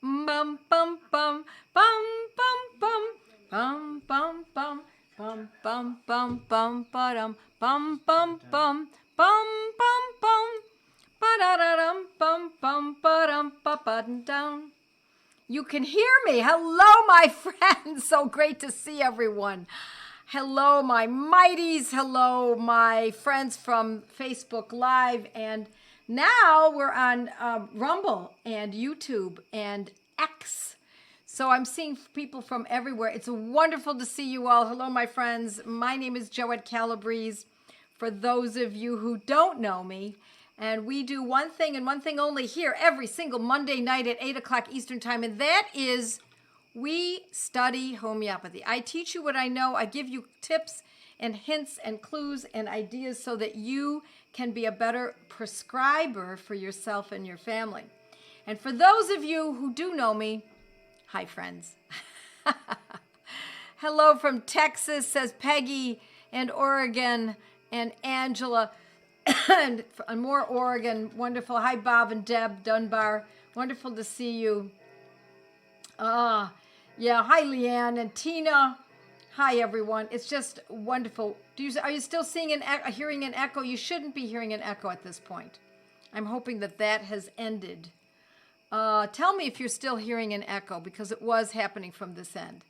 Bum bum bum bum bum bum bum bum bum bum bum bum bum ba-dum bum bum bum bum bum bum ba-da-da-dum bum bum ba-dum ba-ba-dum. You can hear me. Hello, my friends. So great to see everyone. Hello, my mighties. Hello, my friends from Facebook Live. And now we're on Rumble and YouTube and X. So I'm seeing people from everywhere. It's wonderful to see you all. Hello, my friends. My name is Joette Calabrese. For those of you who don't know me, and we do one thing and one thing only here every single Monday night at 8 o'clock Eastern Time, and that is we study homeopathy. I teach you what I know. I give you tips and hints and clues and ideas so that you can be a better prescriber for yourself and your family. And for those of you who do know me, hi, friends. Hello from Texas, says Peggy, and Oregon, and Angela. And more Oregon. Wonderful. Hi, Bob and Deb Dunbar. Wonderful to see you. Yeah. Hi, Leanne and Tina. Hi, everyone. It's just wonderful. Are you still seeing hearing an echo? You shouldn't be hearing an echo at this point. I'm hoping that has ended. Tell me if you're still hearing an echo, because it was happening from this end.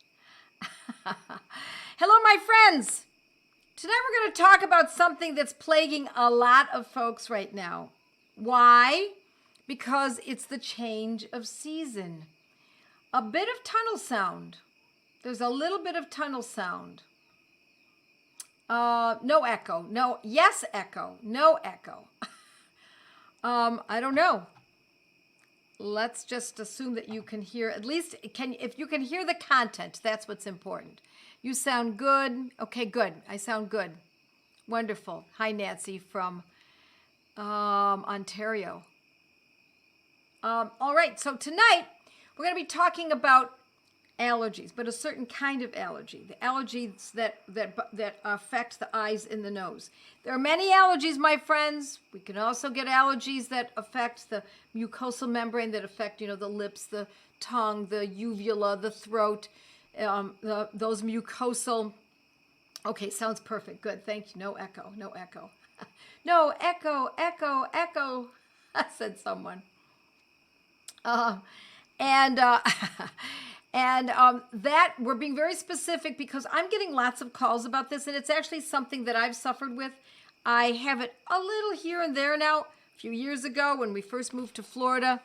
Hello, my friends. Tonight we're going to talk about something that's plaguing a lot of folks right now. Why? Because it's the change of season. A bit of tunnel sound. There's a little bit of tunnel sound. No echo. No, yes echo. No echo. I don't know. Let's just assume that you can hear, at least if you can hear the content, that's what's important. You sound good. Okay, good. I sound good. Wonderful. Hi, Nancy from Ontario. All right, so tonight we're going to be talking about allergies, but a certain kind of allergy, the allergies that affect the eyes and the nose. There are many allergies, my friends. We can also get allergies that affect the mucosal membrane, that affect, the lips, the tongue, the uvula, the throat, those mucosal. Okay, sounds perfect. Good, thank you. No echo, no echo. No echo, echo, echo, said someone. That we're being very specific because I'm getting lots of calls about this, and it's actually something that I've suffered with. I have it a little here and there now. A few years ago when we first moved to Florida,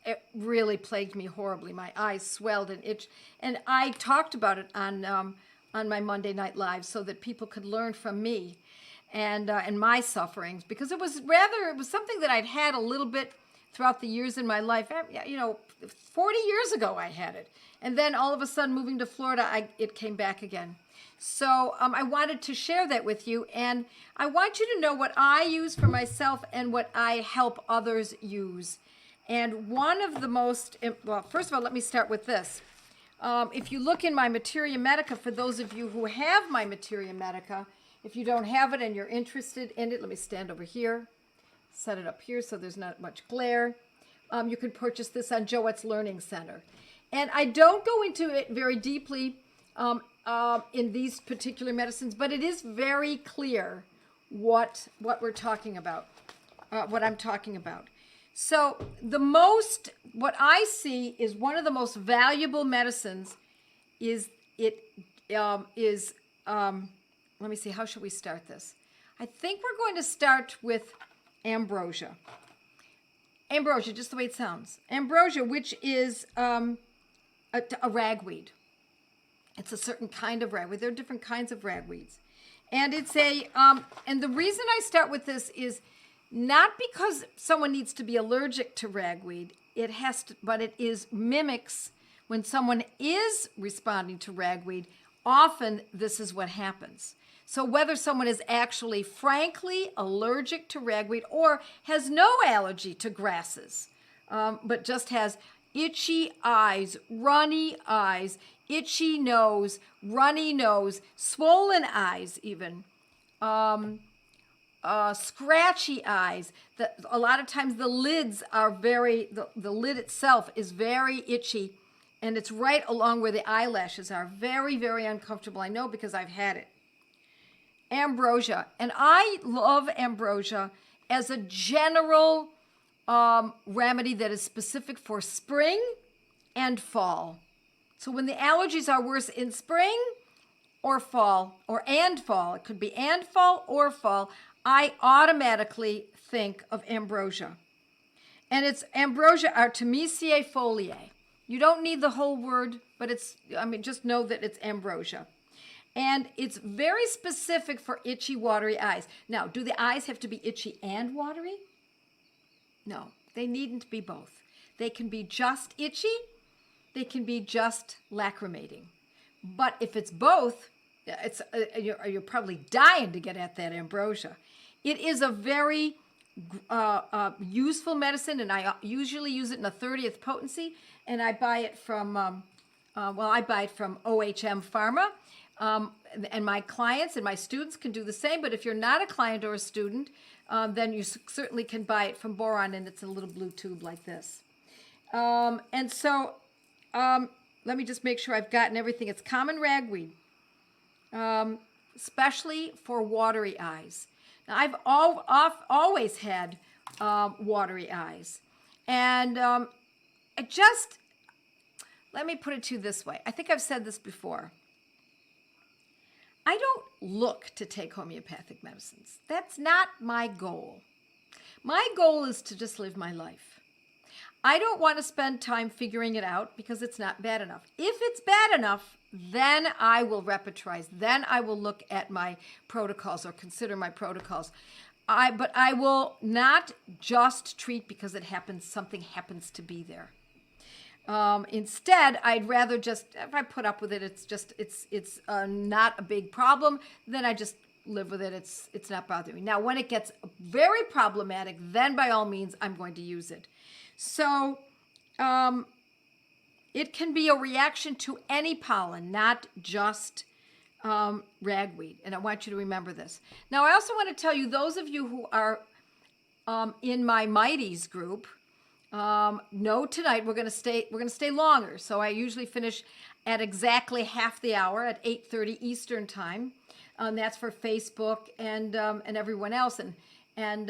it really plagued me horribly. My eyes swelled and itched, and I talked about it on my Monday Night Live so that people could learn from me and my sufferings, because it was something that I'd had a little bit throughout the years in my life. 40 years ago I had it, and then all of a sudden moving to Florida, it came back again. So I wanted to share that with you, and I want you to know what I use for myself and what I help others use. And one of the most, well, first of all, let me start with this. If you look in my Materia Medica, for those of you who have my Materia Medica, if you don't have it and you're interested in it, let me stand over here, set it up here so there's not much glare. You can purchase this on Joette's Learning Center. And I don't go into it very deeply in these particular medicines, but it is very clear what we're talking about, what I'm talking about. So what I see is one of the most valuable medicines let me see, how should we start this? I think we're going to start with Ambrosia. Ambrosia, just the way it sounds. Ambrosia, which is a ragweed. It's a certain kind of ragweed. There are different kinds of ragweeds. And it's and the reason I start with this is not because someone needs to be allergic to ragweed. But it mimics when someone is responding to ragweed. Often this is what happens. So whether someone is actually frankly allergic to ragweed or has no allergy to grasses, but just has itchy eyes, runny eyes, itchy nose, runny nose, swollen eyes even, scratchy eyes. A lot of times the lids are the lid itself is very itchy, and it's right along where the eyelashes are. Very, very uncomfortable. I know because I've had it. Ambrosia. And I love ambrosia as a general remedy that is specific for spring and fall. So when the allergies are worse in spring or fall, it could be and fall or fall, I automatically think of ambrosia. And it's Ambrosia artemisiae foliae. You don't need the whole word, but just know that it's ambrosia. And it's very specific for itchy, watery eyes. Now, do the eyes have to be itchy and watery? No, they needn't be both. They can be just itchy. They can be just lacrimating. But if it's both, you're probably dying to get at that ambrosia. It is a very useful medicine, and I usually use it in a 30th potency, and I buy it from OHM Pharma. And my clients and my students can do the same, but if you're not a client or a student, then you certainly can buy it from Boron, and it's a little blue tube like this. Let me just make sure I've gotten everything. It's common ragweed, especially for watery eyes. Now, I've always had watery eyes, and let me put it to you this way. I think I've said this before. I don't look to take homeopathic medicines. That's not my goal. My goal is to just live my life. I don't want to spend time figuring it out because it's not bad enough. If it's bad enough, then I will repertorize. Then I will look at my protocols or consider my protocols. But I will not just treat because something happens to be there. Instead, I'd rather if I put up with it, it's not a big problem, then I just live with it. It's not bothering me. Now, when it gets very problematic, then by all means, I'm going to use it. So it can be a reaction to any pollen, not just ragweed. And I want you to remember this. Now, I also want to tell you, those of you who are in my Mighties group, no, tonight we're going to stay longer. So I usually finish at exactly half the hour at 8:30 Eastern time. That's for Facebook and everyone else and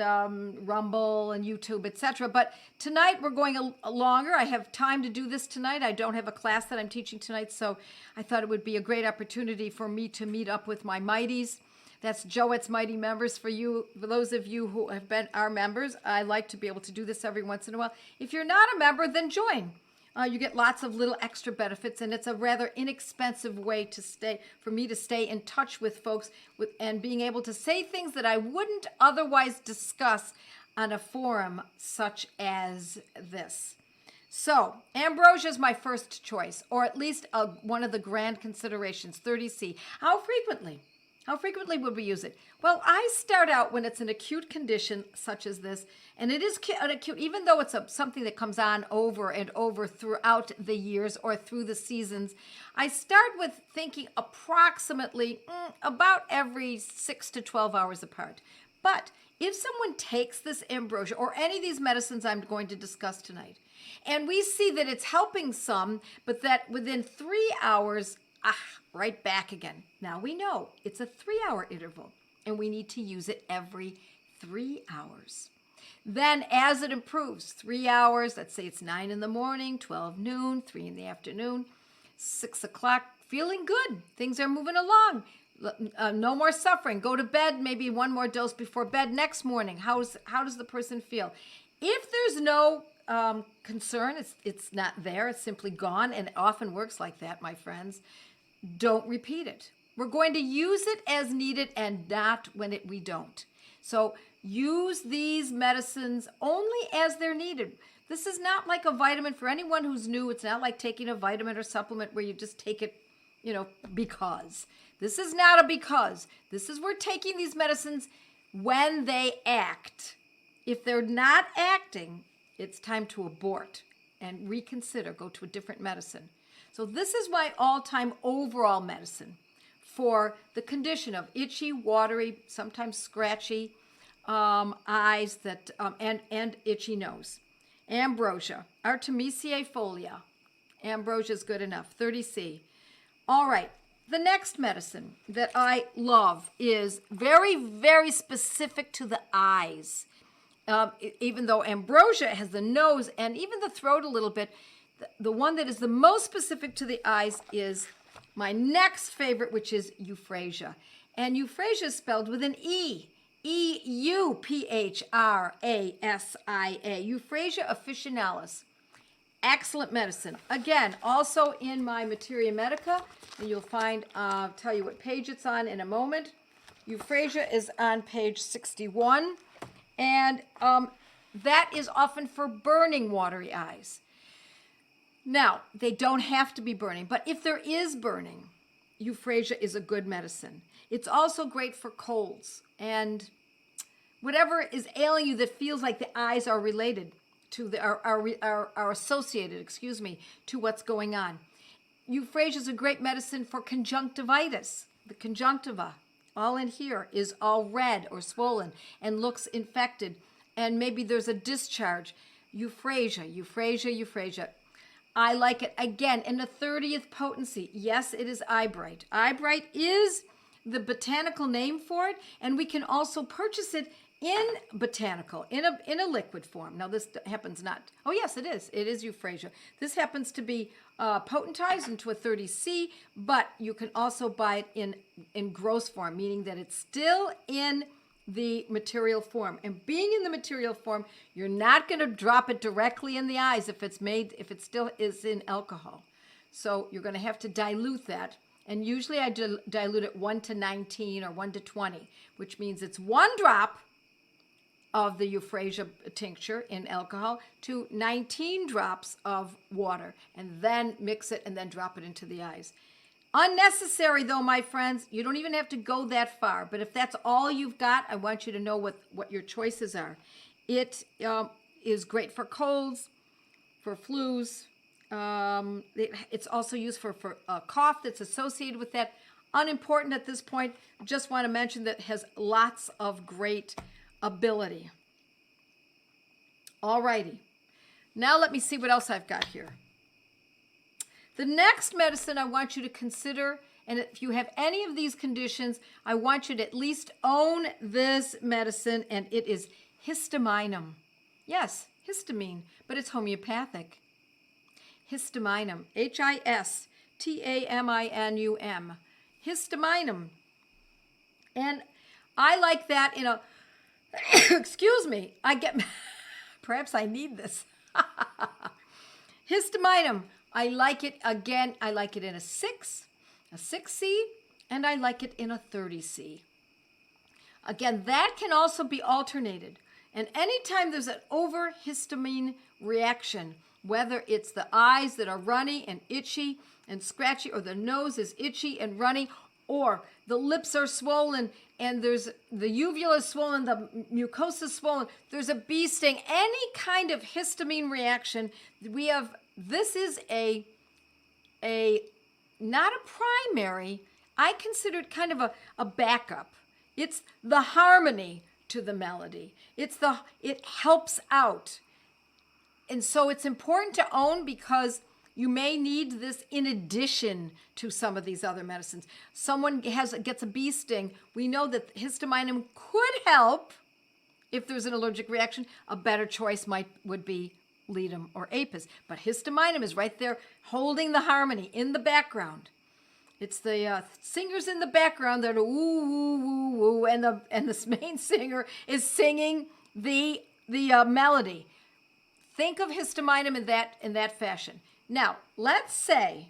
Rumble and YouTube, etc. But tonight we're going longer. I have time to do this tonight. I don't have a class that I'm teaching tonight, so I thought it would be a great opportunity for me to meet up with my Mighties. That's Joette's Mighty members. For those of you who have been our members, I like to be able to do this every once in a while. If you're not a member, then join. You get lots of little extra benefits, and it's a rather inexpensive way for me to stay in touch with folks and being able to say things that I wouldn't otherwise discuss on a forum such as this. So, ambrosia is my first choice, or at least one of the grand considerations, 30C. How frequently? How frequently would we use it? Well, I start out when it's an acute condition such as this, and it is an acute, even though it's something that comes on over and over throughout the years or through the seasons. I start with thinking approximately about every 6 to 12 hours apart. But if someone takes this ambrosia or any of these medicines I'm going to discuss tonight, and we see that it's helping some, but that within 3 hours, right back again. Now we know it's a 3-hour interval, and we need to use it every 3 hours. Then as it improves, 3 hours, let's say it's 9 in the morning, 12 noon, 3 in the afternoon, 6 o'clock, feeling good. Things are moving along. No more suffering. Go to bed, maybe one more dose before bed next morning. How does the person feel? If there's no concern, it's not there, it's simply gone, and it often works like that, my friends. Don't repeat it. We're going to use it as needed and not when we don't. So use these medicines only as they're needed. This is not like a vitamin. For anyone who's new, it's not like taking a vitamin or supplement where you just take it, because. This is not a because. We're taking these medicines when they act. If they're not acting, it's time to abort and reconsider, go to a different medicine. So this is my all-time overall medicine for the condition of itchy, watery, sometimes scratchy, eyes that and itchy nose. Ambrosia, Artemisia folia. Ambrosia is good enough. 30C. All right. The next medicine that I love is very, very specific to the eyes. Even though ambrosia has the nose and even the throat a little bit, the one that is the most specific to the eyes is my next favorite, which is Euphrasia. And Euphrasia is spelled with an E. Euphrasia. Euphrasia officinalis. Excellent medicine. Again, also in my Materia Medica, and you'll find, I'll tell you what page it's on in a moment. Euphrasia is on page 61, and that is often for burning watery eyes. Now, they don't have to be burning, but if there is burning, Euphrasia is a good medicine. It's also great for colds and whatever is ailing you that feels like the eyes are related to are associated, to what's going on. Euphrasia is a great medicine for conjunctivitis. The conjunctiva, all in here, is all red or swollen and looks infected, and maybe there's a discharge. Euphrasia. I like it again in the 30th potency. Yes, it is eyebright. Eyebright is the botanical name for it, and we can also purchase it in botanical, in a liquid form. Now this happens not, oh yes, it is Euphrasia. This happens to be potentized into a 30C, but you can also buy it in gross form, meaning that it's still in the material form. And being in the material form, you're not going to drop it directly in the eyes if it still is in alcohol. So you're going to have to dilute that. And usually I dilute it 1:19 or 1:20, which means it's 1 drop of the Euphrasia tincture in alcohol to 19 drops of water, and then mix it and then drop it into the eyes. Unnecessary though, my friends. You don't even have to go that far, but if that's all you've got, I want you to know what your choices are. It is great for colds, for flus. It's also used for a cough that's associated with that. Unimportant at this point. Just want to mention that it has lots of great ability. Alrighty. Now let me see what else I've got here. The next medicine I want you to consider, and if you have any of these conditions, I want you to at least own this medicine, and it is Histaminum. Yes, histamine, but it's homeopathic. Histaminum, Histaminum. Histaminum. And I like that in a, excuse me, perhaps I need this. Histaminum, I like it again. I like it in a 6C, and I like it in a 30C. Again, that can also be alternated. And anytime there's an overhistamine reaction, whether it's the eyes that are runny and itchy and scratchy, or the nose is itchy and runny, or the lips are swollen and there's the uvula is swollen, the mucosa is swollen, there's a bee sting, any kind of histamine reaction, this is not a primary, I consider it kind of a backup. It's the harmony to the melody. It helps out. And so it's important to own because you may need this in addition to some of these other medicines. Someone gets a bee sting. We know that Histaminum could help if there's an allergic reaction. A better choice would be Allium or Apis. But Histaminum is right there holding the harmony in the background. It's the singers in the background that are woo, woo, woo, woo, and the main singer is singing the melody. Think of Histaminum in that fashion. Now, let's say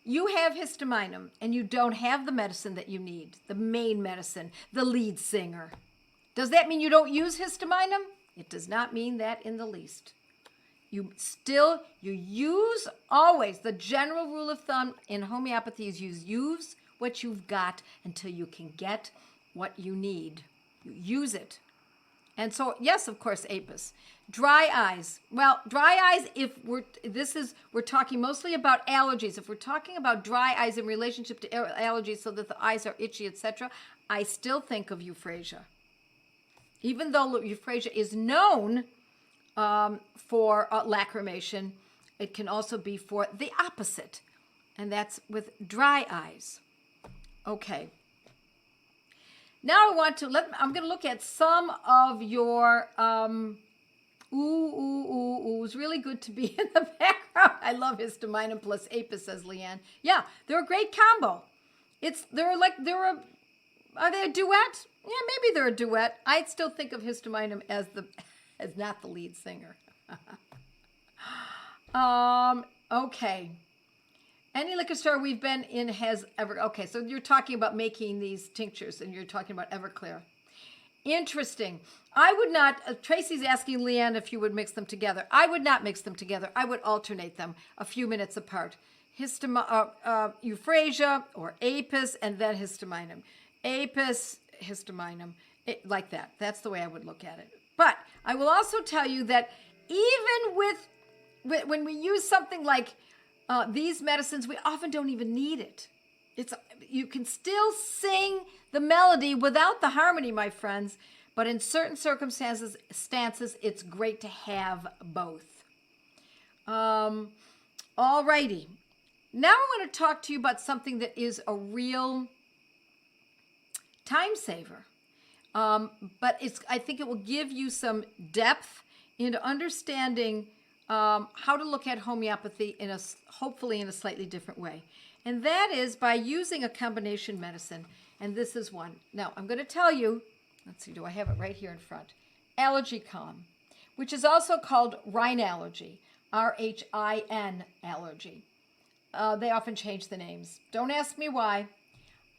you have Histaminum and you don't have the medicine that you need, the main medicine, the lead singer. Does that mean you don't use Histaminum? It does not mean that in the least. You use always, the general rule of thumb in homeopathy is use what you've got until you can get what you need. You use it. And so, yes, of course, Apis. Dry eyes. Well, dry eyes, we're talking mostly about allergies. If we're talking about dry eyes in relationship to allergies so that the eyes are itchy, etc., I still think of Euphrasia. Even though Euphrasia is known for lacrimation, it can also be for the opposite, and that's with dry eyes. Okay. Now I'm going to look at some of your, it's really good to be in the background. I love Histaminum plus Apis, says Leanne. Yeah, they're a great combo. Are they a duet? Yeah, maybe they're a duet. I'd still think of Histaminum as not the lead singer. Okay. Any liquor store we've been in has ever... Okay, so you're talking about making these tinctures, and you're talking about Everclear. Interesting. I would not... Tracy's asking Leanne if you would mix them together. I would not mix them together. I would alternate them a few minutes apart. Euphrasia or Apis, and then Histaminum. Apis, Histaminum, like that. That's the way I would look at it. But I will also tell you that even when we use something like these medicines, we often don't even need it. You can still sing the melody without the harmony, my friends, but in certain circumstances, it's great to have both. All righty. Now I want to talk to you about something that is a real time saver. But I think it will give you some depth into understanding how to look at homeopathy hopefully in a slightly different way. And that is by using a combination medicine. And this is one. Now, I'm going to tell you, let's see, do I have it right here in front? Allergy Calm, which is also called Rhinallergy, R-H-I-N allergy. They often change the names. Don't ask me why.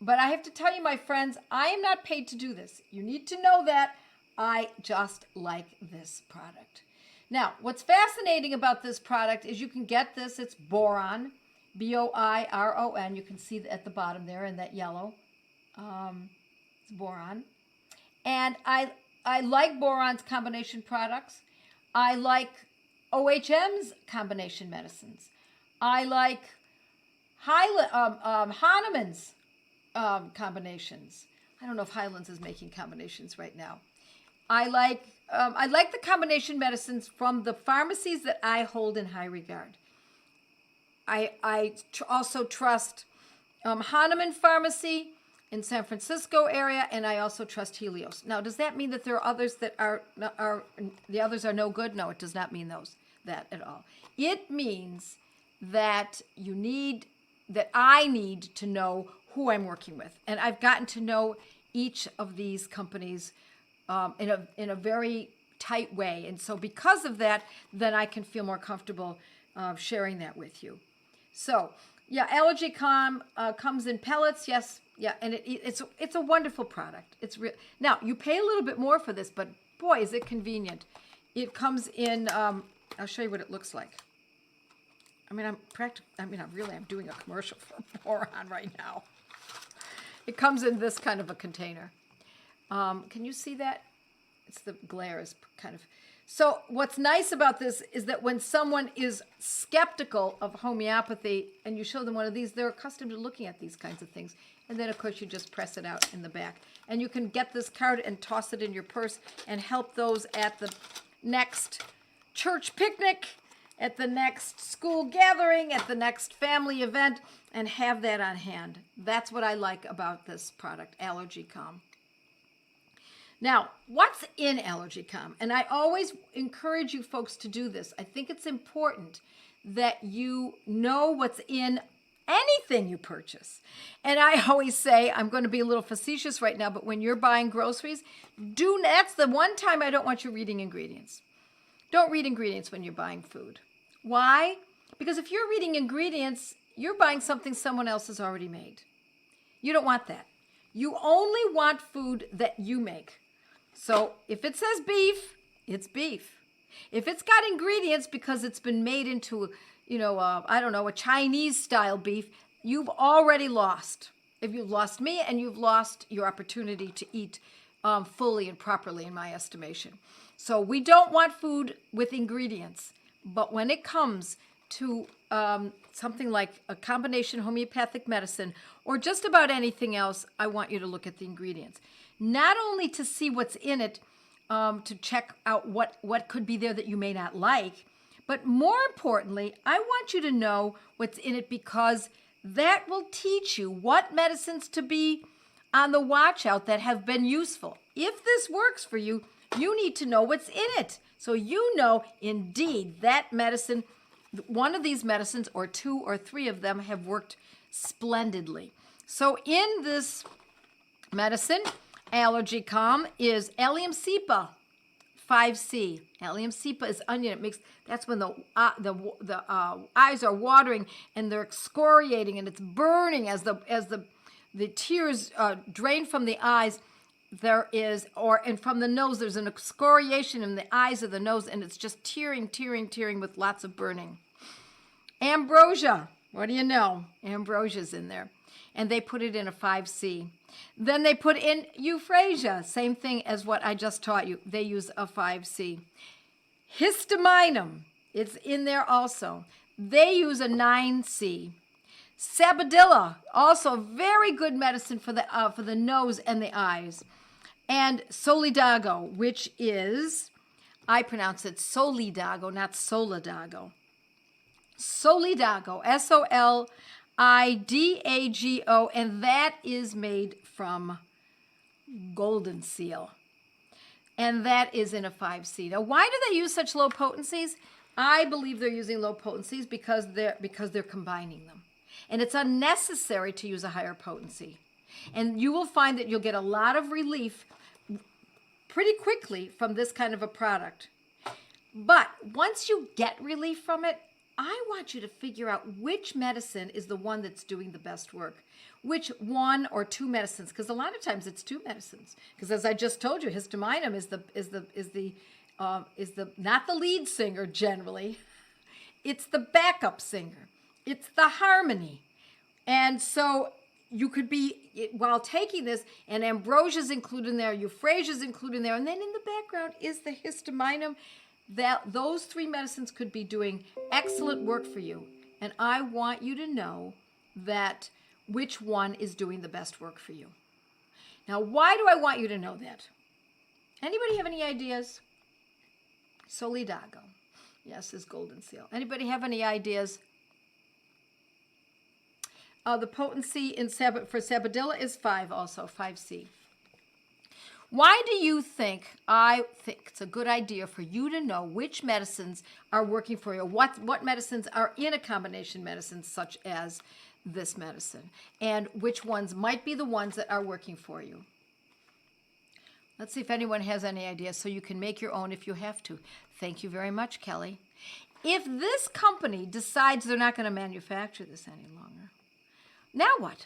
But I have to tell you, my friends, I am not paid to do this. You need to know that. I just like this product. Now, what's fascinating about this product is you can get this. It's boron, B-O-I-R-O-N. You can see at the bottom there in that yellow. It's boron. And I like boron's combination products. I like OHM's combination medicines. I like Hahnemann's combinations. I don't know if Highlands is making combinations right now. I like the combination medicines from the pharmacies that I hold in high regard. I also trust Hahnemann Pharmacy in San Francisco area, and I also trust Helios. Now, does that mean that there are others that are the others are no good? No, it does not mean that at all. It means that I need to know who I'm working with, and I've gotten to know each of these companies in a very tight way, and so because of that, then I can feel more comfortable sharing that with you. So, yeah, Allergy Calm comes in pellets, yes, yeah, and it's a wonderful product. It's real. Now you pay a little bit more for this, but boy, is it convenient. It comes in. I'll show you what it looks like. I'm doing a commercial for boron right now. It comes in this kind of a container. Can you see that? The glare is kind of... So what's nice about this is that when someone is skeptical of homeopathy and you show them one of these, they're accustomed to looking at these kinds of things. And then, of course, you just press it out in the back. And you can get this card and toss it in your purse and help those at the next church picnic, at the next school gathering, at the next family event, and have that on hand. That's what I like about this product, Allergy Calm. Now, what's in Allergy Calm? And I always encourage you folks to do this. I think it's important that you know what's in anything you purchase. And I always say, I'm going to be a little facetious right now, but when you're buying groceries, that's the one time I don't want you reading ingredients. Don't read ingredients when you're buying food. Why? Because if you're reading ingredients, you're buying something someone else has already made. You don't want that. You only want food that you make. So if it says beef, it's beef. If it's got ingredients because it's been made into, a Chinese style beef, you've already lost. If you've lost me, and you've lost your opportunity to eat fully and properly, in my estimation. So we don't want food with ingredients. But when it comes to something like a combination homeopathic medicine or just about anything else, I want you to look at the ingredients. Not only to see what's in it, to check out what could be there that you may not like. But more importantly, I want you to know what's in it, because that will teach you what medicines to be on the watch out that have been useful. If this works for you, you need to know what's in it. So you know, indeed, that medicine, one of these medicines, or 2 or 3 of them, have worked splendidly. So in this medicine, Allergy Calm, is Allium cepa, 5C. Allium cepa is onion. That's when the eyes are watering and they're excoriating and it's burning as the tears drain from the eyes. And from the nose, there's an excoriation in the eyes of the nose, and it's just tearing with lots of burning. Ambrosia, what do you know? Ambrosia's in there. And they put it in a 5C. Then they put in Euphrasia, same thing as what I just taught you. They use a 5C. Histaminum, it's in there also. They use a 9C. Sabadilla, also very good medicine for the nose and the eyes. And Solidago, which is, I pronounce it Solidago, not Solidago. Solidago, Solidago, and that is made from golden seal. And that is in a 5C. Now, why do they use such low potencies? I believe they're using low potencies because they're combining them. And it's unnecessary to use a higher potency. And you will find that you'll get a lot of relief pretty quickly from this kind of a product. But once you get relief from it, I want you to figure out which medicine is the one that's doing the best work. Which 1 or 2 medicines, because a lot of times it's 2 medicines. Because as I just told you, Histaminum is not the lead singer generally. It's the backup singer. It's the harmony. And so you could be, while taking this, and Ambrosia's included in there, Euphrasia's included in there, and then in the background is the Histaminum. Those 3 medicines could be doing excellent work for you. And I want you to know that which one is doing the best work for you. Now, why do I want you to know that? Anybody have any ideas? Solidago, yes, is golden seal. Anybody have any ideas? The potency for Sabadilla is 5 also, 5C. Why do you think I think it's a good idea for you to know which medicines are working for you? What medicines are in a combination medicine such as this medicine? And which ones might be the ones that are working for you? Let's see if anyone has any ideas so you can make your own if you have to. Thank you very much, Kelly. If this company decides they're not going to manufacture this any longer, now what?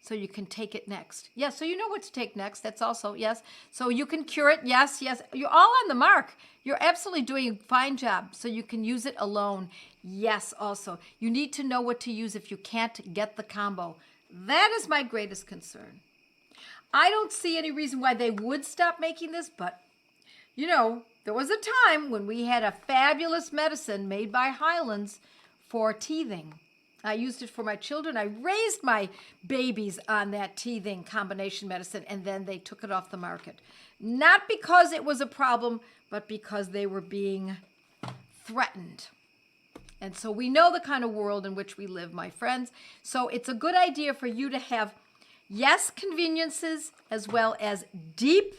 So you can take it next. Yes, so you know what to take next. That's also, yes. So you can cure it. Yes, yes. You're all on the mark. You're absolutely doing a fine job. So you can use it alone. Yes, also. You need to know what to use if you can't get the combo. That is my greatest concern. I don't see any reason why they would stop making this, but, you know, there was a time when we had a fabulous medicine made by Highlands for teething. I used it for my children. I raised my babies on that teething combination medicine, and then they took it off the market. Not because it was a problem, but because they were being threatened. And so we know the kind of world in which we live, my friends. So it's a good idea for you to have, yes, conveniences, as well as deep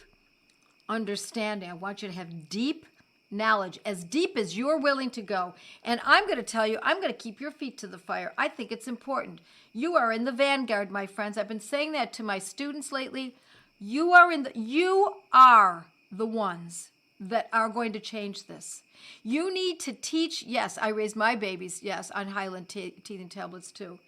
understanding. I want you to have deep knowledge, as deep as you're willing to go. And I'm going to tell you, I'm going to keep your feet to the fire. I think it's important. You are in the vanguard, my friends. I've been saying that to my students lately. You are the ones that are going to change this. You need to teach. Yes, I raised my babies, yes, on Highland teething tablets too.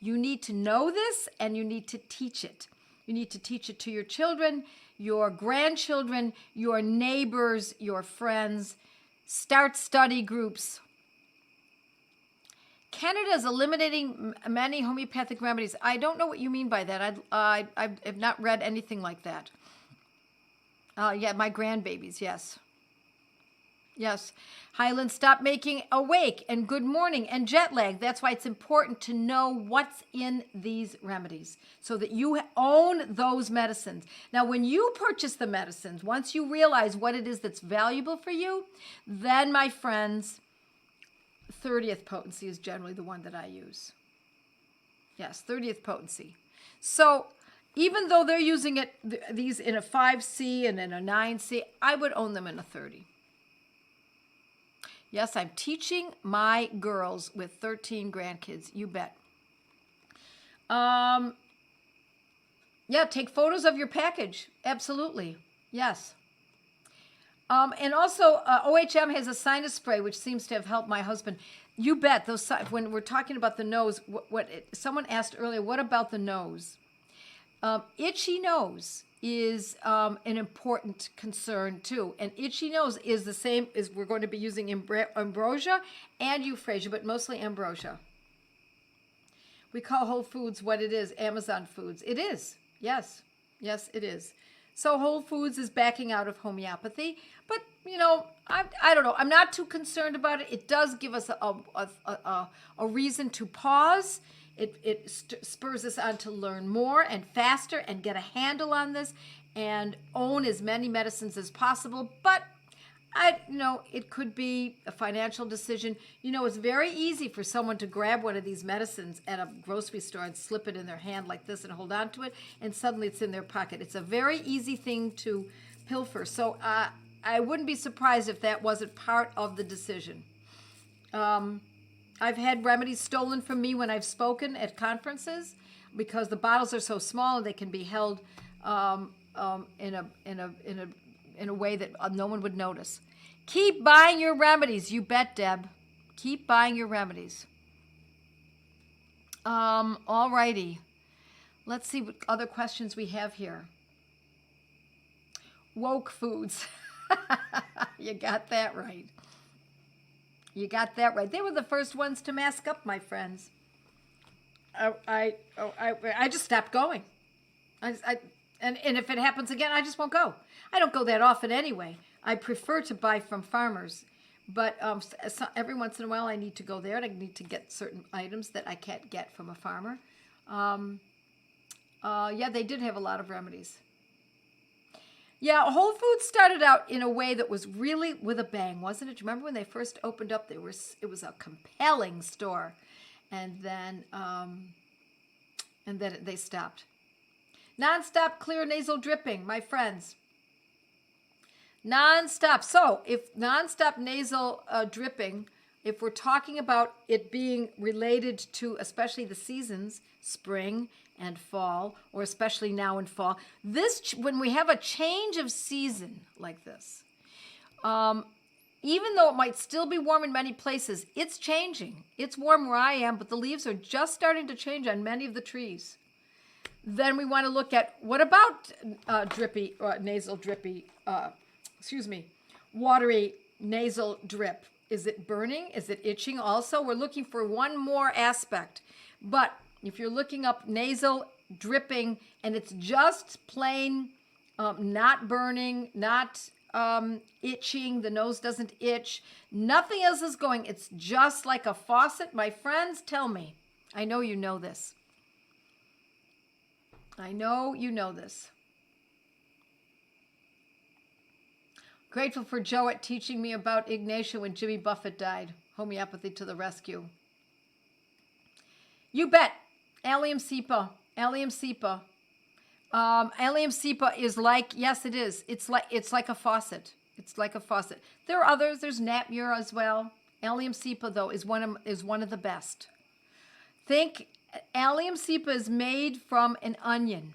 You need to know this, and you need to teach it. You need to teach it to your children, your grandchildren, your neighbors, your friends. Start study groups. Canada is eliminating many homeopathic remedies. I don't know what you mean by that. I have not read anything like that. Yeah, my grandbabies, yes. Yes. Highland, stop making awake and good morning and jet lag. That's why it's important to know what's in these remedies so that you own those medicines. Now, when you purchase the medicines, once you realize what it is that's valuable for you, then, my friends, 30th potency is generally the one that I use. Yes, 30th potency. So even though they're using these in a 5C and in a 9C, I would own them in a 30. Yes, I'm teaching my girls with 13 grandkids. You bet. Yeah, take photos of your package. Absolutely. Yes. And also, OHM has a sinus spray, which seems to have helped my husband. You bet. Those when we're talking about the nose, someone asked earlier, what about the nose? Itchy nose is an important concern too. And itchy nose is the same as we're going to be using Ambrosia and Euphrasia, but mostly Ambrosia. We call Whole Foods what it is, Amazon Foods. It is. Yes. Yes, it is. So Whole Foods is backing out of homeopathy. But, I don't know. I'm not too concerned about it. It does give us a reason to pause. It spurs us on to learn more and faster and get a handle on this and own as many medicines as possible. But it could be a financial decision. It's very easy for someone to grab one of these medicines at a grocery store and slip it in their hand like this and hold on to it, and suddenly it's in their pocket. It's a very easy thing to pilfer. So I wouldn't be surprised if that wasn't part of the decision. I've had remedies stolen from me when I've spoken at conferences because the bottles are so small and they can be held in a way that no one would notice. Keep buying your remedies. You bet, Deb. Keep buying your remedies. All righty. Let's see what other questions we have here. Woke foods. You got that right. You got that right. They were the first ones to mask up, my friends. I just stopped going. And if it happens again, I just won't go. I don't go that often anyway. I prefer to buy from farmers, but every once in a while I need to go there and I need to get certain items that I can't get from a farmer. Yeah, they did have a lot of remedies. Yeah, Whole Foods started out in a way that was really with a bang, wasn't it? Do you remember when they first opened up? It was a compelling store, and then they stopped. Non-stop clear nasal dripping, my friends. Non-stop. So if non-stop nasal dripping, if we're talking about it being related to especially the seasons, spring and fall, or especially now in fall, when we have a change of season like this, even though it might still be warm in many places, it's changing. It's warm where I am, but the leaves are just starting to change on many of the trees. Then we want to look at what about watery nasal drip. Is it burning? Is it itching also? We're looking for one more aspect. But if you're looking up nasal dripping and it's just plain not burning, not itching, the nose doesn't itch, nothing else is going, it's just like a faucet, my friends, tell me. I know you know this. I know you know this. Grateful for Joette teaching me about Ignatia when Jimmy Buffett died. Homeopathy to the rescue. You bet. Allium cepa. Allium cepa. Allium cepa is like, yes, it is. It's like a faucet. It's like a faucet. There are others. There's Napmure as well. Allium cepa, though, is one of the best. Think Allium cepa is made from an onion.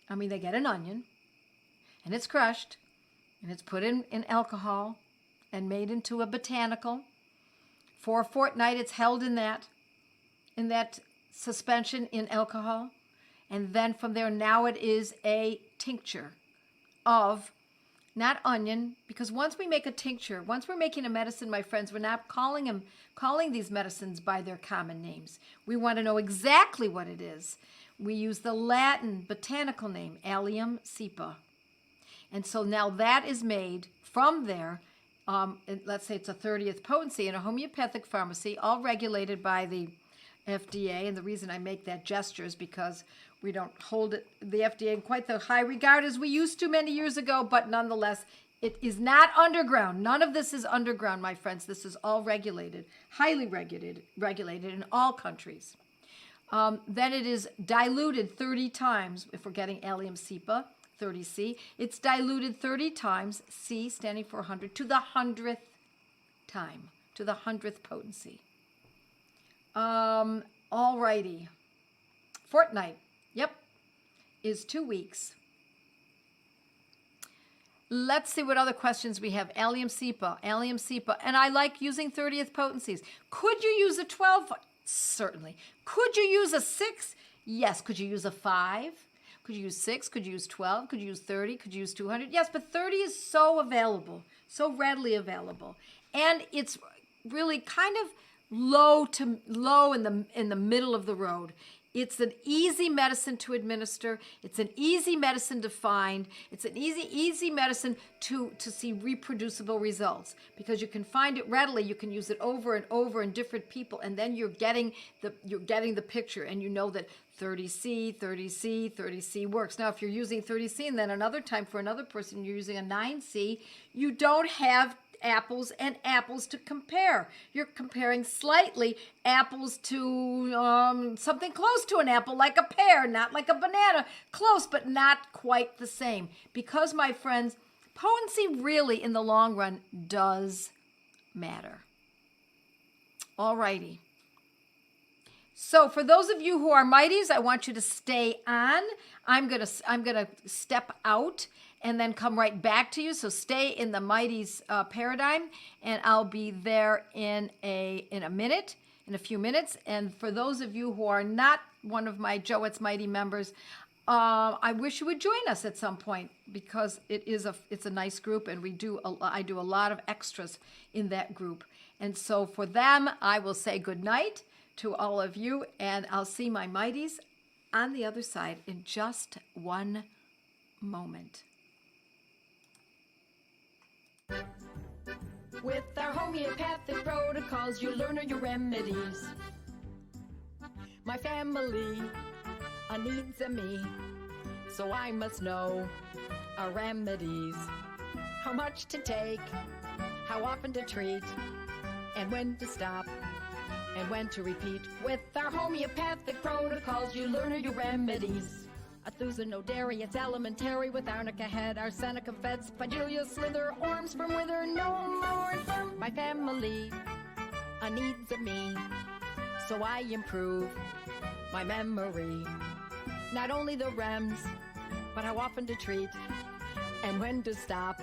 I mean, they get an onion, and it's crushed, and it's put in alcohol and made into a botanical. For a fortnight, it's held in that suspension in alcohol. And then from there, now it is a tincture of, not onion, because once we make a tincture, once we're making a medicine, my friends, we're not calling these medicines by their common names. We want to know exactly what it is. We use the Latin botanical name, Allium cepa. And so now that is made from there and let's say it's a 30th potency in a homeopathic pharmacy, all regulated by the FDA. And the reason I make that gesture is because we don't hold the FDA in quite the high regard as we used to many years ago, but nonetheless, it is not underground. None of this is underground, my friends. This is all regulated, highly regulated in all countries. Then it is diluted 30 times, if we're getting Allium cepa, 30C. It's diluted 30 times, C standing for 100, to the 100th time, to the 100th potency. All righty. Fortnight, yep, is 2 weeks. Let's see what other questions we have. Allium cepa. And I like using 30th potencies. Could you use a 12? Certainly. Could you use a 6? Yes. Could you use a 5? Could you use 6? Could you use 12? Could you use 30? Could you use 200? Yes, but 30 is so available, so readily available. And it's really kind of low in the middle of the road. It's an easy medicine to administer. It's an easy medicine to find. It's an easy medicine to see reproducible results, because you can find it readily. You can use it over and over in different people, and then you're getting the picture, and you know that 30C works. Now, if you're using 30C and then another time for another person you're using a 9C, you don't have apples and apples to compare. You're comparing slightly apples to something close to an apple, like a pear, not like a banana. Close, but not quite the same. Because, my friends, potency really, in the long run, does matter. All righty. So for those of you who are mighties, I want you to stay on. I'm gonna step out and then come right back to you. So stay in the mighties paradigm, and I'll be there in a few minutes. And for those of you who are not one of my Joette's Mighty members, I wish you would join us at some point, because it's a nice group, and I do a lot of extras in that group. And so for them, I will say good night to all of you, and I'll see my mighties on the other side in just one moment. With our homeopathic protocols, you learn your remedies. My family needs me, so I must know our remedies. How much to take, how often to treat, and when to stop, and when to repeat. With our homeopathic protocols, you learn your remedies. Athusanodarius, elementary with arnica head, arsenica fed, spigelia slither, orms from wither, no more. My family needs me, so I improve my memory. Not only the rems, but how often to treat, and when to stop,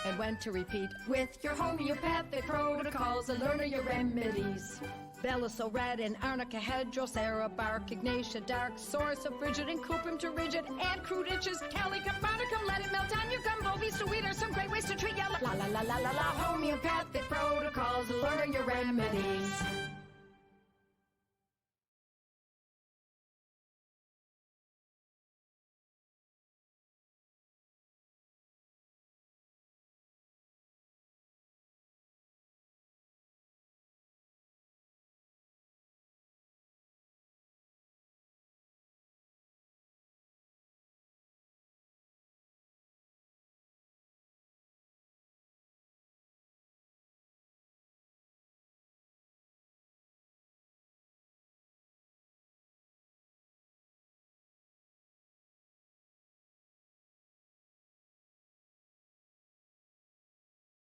and when to repeat. With your homeopathic protocols, learn your remedies. Belliso red and arnica head, drosera bark, ignatia dark, source of frigid and cuprum to rigid, and crude itches, cali caponicum, let it melt on your gumbo, beast to eat are some great ways to treat ya. La la la la la la, homeopathic protocols, learn your remedies.